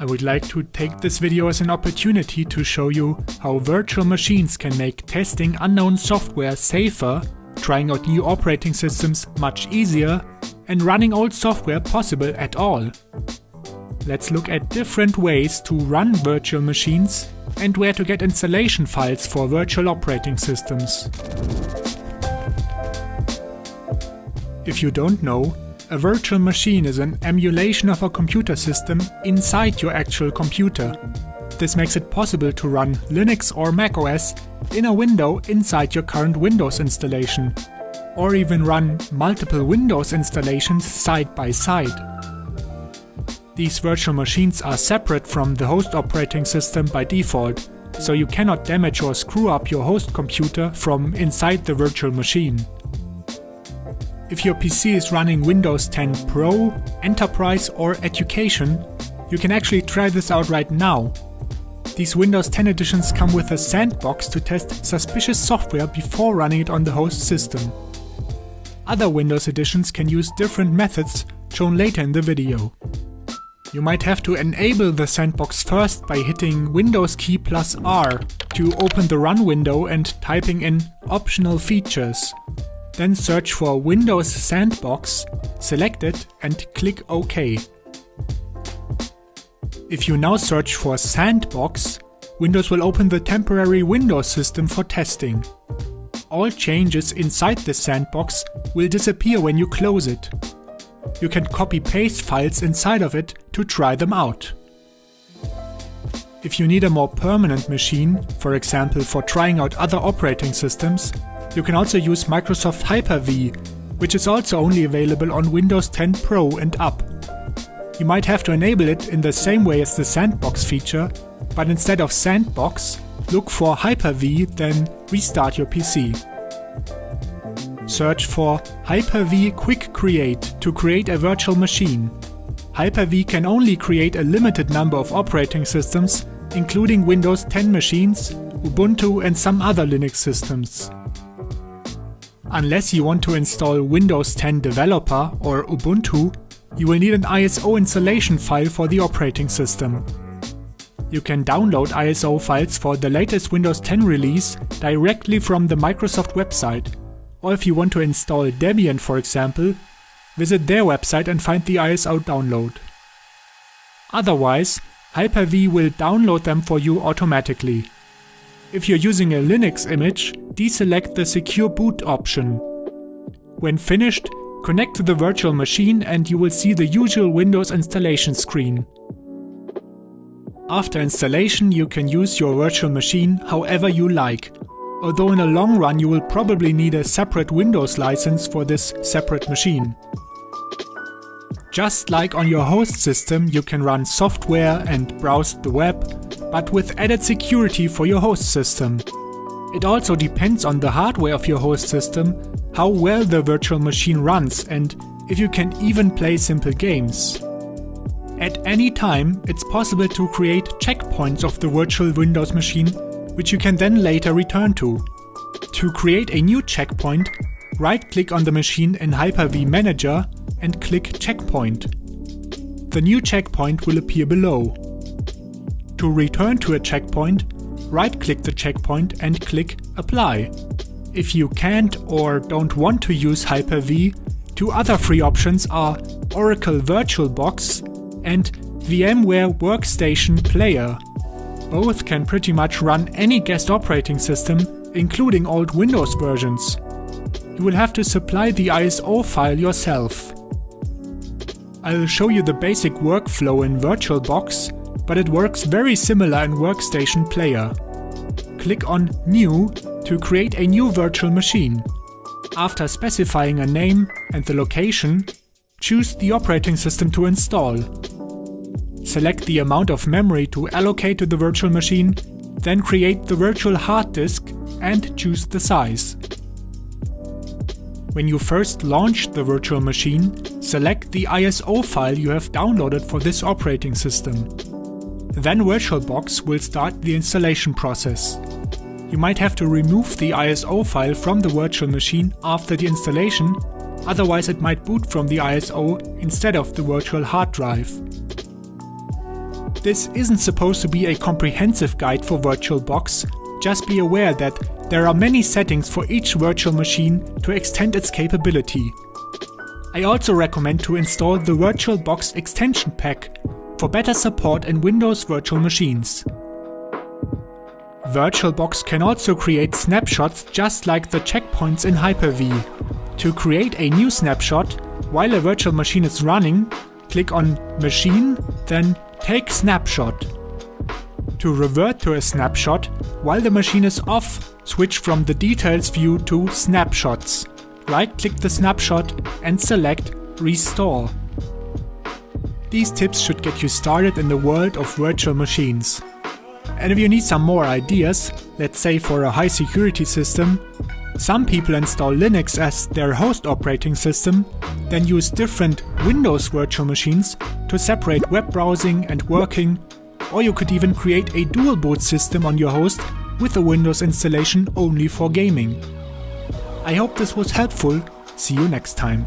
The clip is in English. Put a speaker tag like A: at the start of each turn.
A: I would like to take this video as an opportunity to show you how virtual machines can make testing unknown software safer, trying out new operating systems much easier, and running old software possible at all. Let's look at different ways to run virtual machines and where to get installation files for virtual operating systems. If you don't know, a virtual machine is an emulation of a computer system inside your actual computer. This makes it possible to run Linux or Mac OS in a window inside your current Windows installation, or even run multiple Windows installations side by side. These virtual machines are separate from the host operating system by default, so you cannot damage or screw up your host computer from inside the virtual machine. If your PC is running Windows 10 Pro, Enterprise or Education, you can actually try this out right now. These Windows 10 editions come with a sandbox to test suspicious software before running it on the host system. Other Windows editions can use different methods shown later in the video. You might have to enable the sandbox first by hitting Windows key plus R to open the run window and typing in optional features. Then search for Windows Sandbox, select it and click OK. If you now search for Sandbox, Windows will open the temporary Windows system for testing. All changes inside the sandbox will disappear when you close it. You can copy-paste files inside of it to try them out. If you need a more permanent machine, for example for trying out other operating systems, you can also use Microsoft Hyper-V, which is also only available on Windows 10 Pro and up. You might have to enable it in the same way as the Sandbox feature, but instead of Sandbox, look for Hyper-V, then restart your PC. Search for Hyper-V Quick Create to create a virtual machine. Hyper-V can only create a limited number of operating systems, including Windows 10 machines, Ubuntu and some other Linux systems. Unless you want to install Windows 10 Developer or Ubuntu, you will need an ISO installation file for the operating system. You can download ISO files for the latest Windows 10 release directly from the Microsoft website, or if you want to install Debian for example, visit their website and find the ISO download. Otherwise, Hyper-V will download them for you automatically. If you're using a Linux image, deselect the Secure Boot option. When finished, connect to the virtual machine and you will see the usual Windows installation screen. After installation, you can use your virtual machine however you like, although in the long run you will probably need a separate Windows license for this separate machine. Just like on your host system, you can run software and browse the web, but with added security for your host system. It also depends on the hardware of your host system, how well the virtual machine runs and if you can even play simple games. At any time, it's possible to create checkpoints of the virtual Windows machine, which you can then later return to. To create a new checkpoint, right-click on the machine in Hyper-V Manager and click Checkpoint. The new checkpoint will appear below. To return to a checkpoint, right-click the checkpoint and click Apply. If you can't or don't want to use Hyper-V, two other free options are Oracle VirtualBox and VMware Workstation Player. Both can pretty much run any guest operating system, including old Windows versions. You will have to supply the ISO file yourself. I'll show you the basic workflow in VirtualBox, but it works very similar in Workstation Player. Click on New to create a new virtual machine. After specifying a name and the location, choose the operating system to install. Select the amount of memory to allocate to the virtual machine, then create the virtual hard disk and choose the size. When you first launch the virtual machine, select the ISO file you have downloaded for this operating system. Then VirtualBox will start the installation process. You might have to remove the ISO file from the virtual machine after the installation, otherwise it might boot from the ISO instead of the virtual hard drive. This isn't supposed to be a comprehensive guide for VirtualBox, just be aware that there are many settings for each virtual machine to extend its capability. I also recommend to install the VirtualBox extension pack for better support in Windows virtual machines. VirtualBox can also create snapshots just like the checkpoints in Hyper-V. To create a new snapshot while a virtual machine is running, click on Machine, then Take Snapshot. To revert to a snapshot while the machine is off, switch from the Details view to Snapshots. Right-click the snapshot and select Restore. These tips should get you started in the world of virtual machines. And if you need some more ideas, let's say for a high security system, some people install Linux as their host operating system, then use different Windows virtual machines to separate web browsing and working, or you could even create a dual boot system on your host with a Windows installation only for gaming. I hope this was helpful. See you next time.